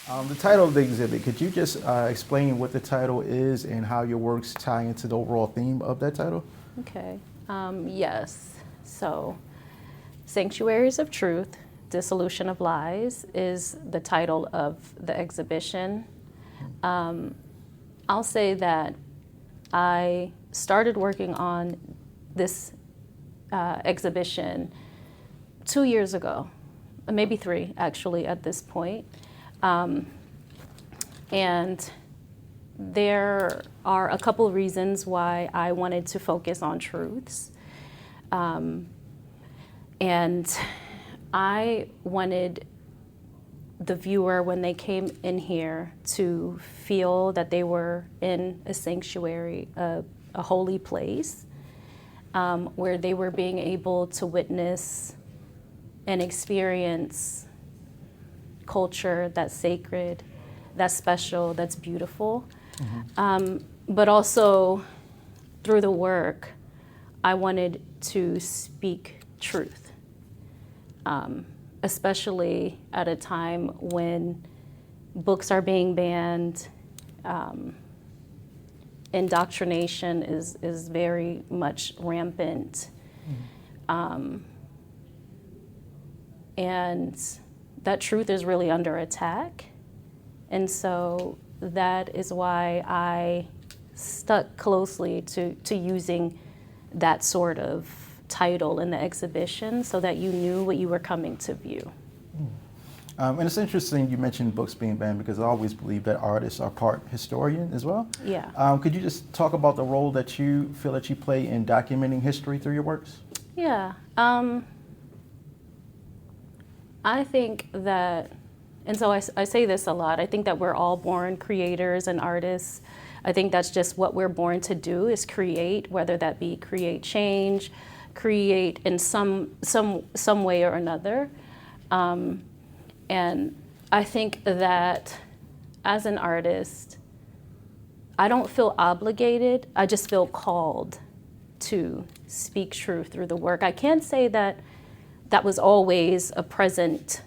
The title of the exhibit, could you just explain what the title is and how your works tie into the overall theme of that title? Okay. Yes. So, Sanctuaries of Truth, Dissolution of Lies is the title of the exhibition. I'll say that I started working on this exhibition 2 years ago, maybe 3 actually at this point. And there are a couple of reasons why I wanted to focus on truths. And I wanted the viewer, when they came in here, to feel that they were in a sanctuary, a holy place, where they were being able to witness and experience culture that's sacred, that's special, that's beautiful. But also, through the work, I wanted to speak truth, especially at a time when books are being banned, indoctrination is very much rampant. And that truth is really under attack. And so that is why I stuck closely to using that sort of title in the exhibition so that you knew what you were coming to view. And it's interesting you mentioned books being banned because I always believe that artists are part historian as well. Yeah. Could you just talk about the role that you feel that you play in documenting history through your works? Yeah. I think that, and so I say this a lot, I think that we're all born creators and artists. I think that's just what we're born to do, is create, whether that be create change, create in some way or another. And I think that as an artist, I don't feel obligated, I just feel called to speak truth through the work. I can't say that that was always a present,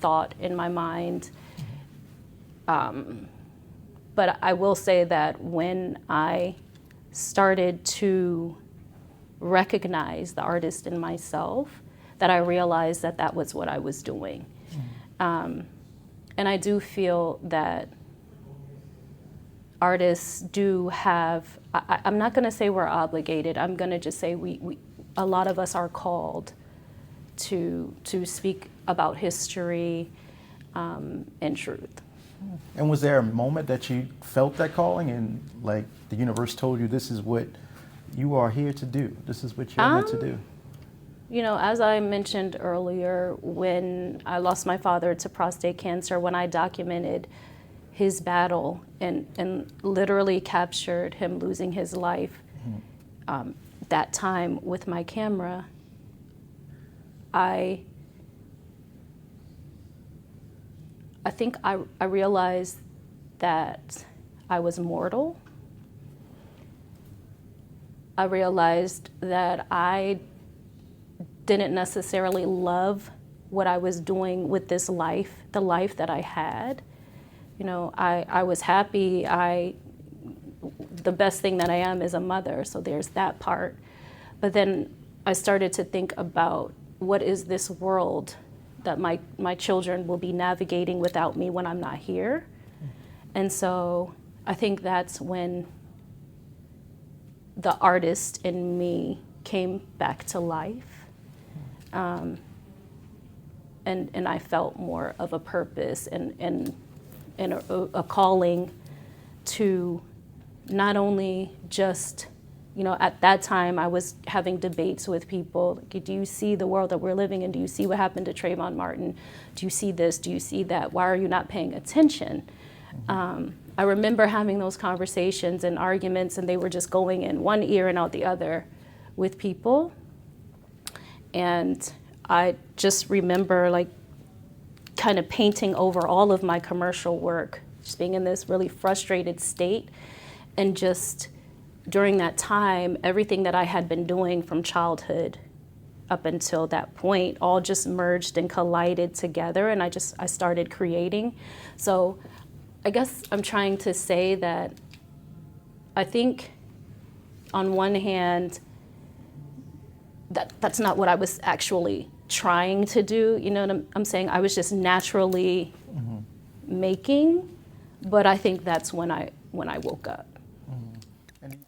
thought in my mind. But I will say that when I started to recognize the artist in myself, that I realized that that was what I was doing. And I do feel that artists do have, I'm not gonna say we're obligated, I'm gonna just say a lot of us are called to speak about history and truth. And was there a moment that you felt that calling and like the universe told you this is what you are here to do, this is what you're meant to do? As I mentioned earlier, when I lost my father to prostate cancer, when I documented his battle and literally captured him losing his life, that time with my camera, I think I realized that I was mortal. I realized that I didn't necessarily love what I was doing with this life, the life that I had. I was happy. The best thing that I am is a mother, so there's that part. But then I started to think about, what is this world that my children will be navigating without me when I'm not here? And so I think that's when the artist in me came back to life. And I felt more of a purpose and a calling to not only just, at that time I was having debates with people, like, do you see the world that we're living in? Do you see what happened to Trayvon Martin? Do you see this? Do you see that? Why are you not paying attention? I remember having those conversations and arguments, and they were just going in one ear and out the other with people. And I just remember kind of painting over all of my commercial work, just being in this really frustrated state. And just during that time, everything that I had been doing from childhood up until that point all just merged and collided together, and I started creating. So I guess I'm trying to say that I think on one hand that's not what I was actually trying to do, you know what I'm saying? I was just naturally making, but I think that's when I woke up. And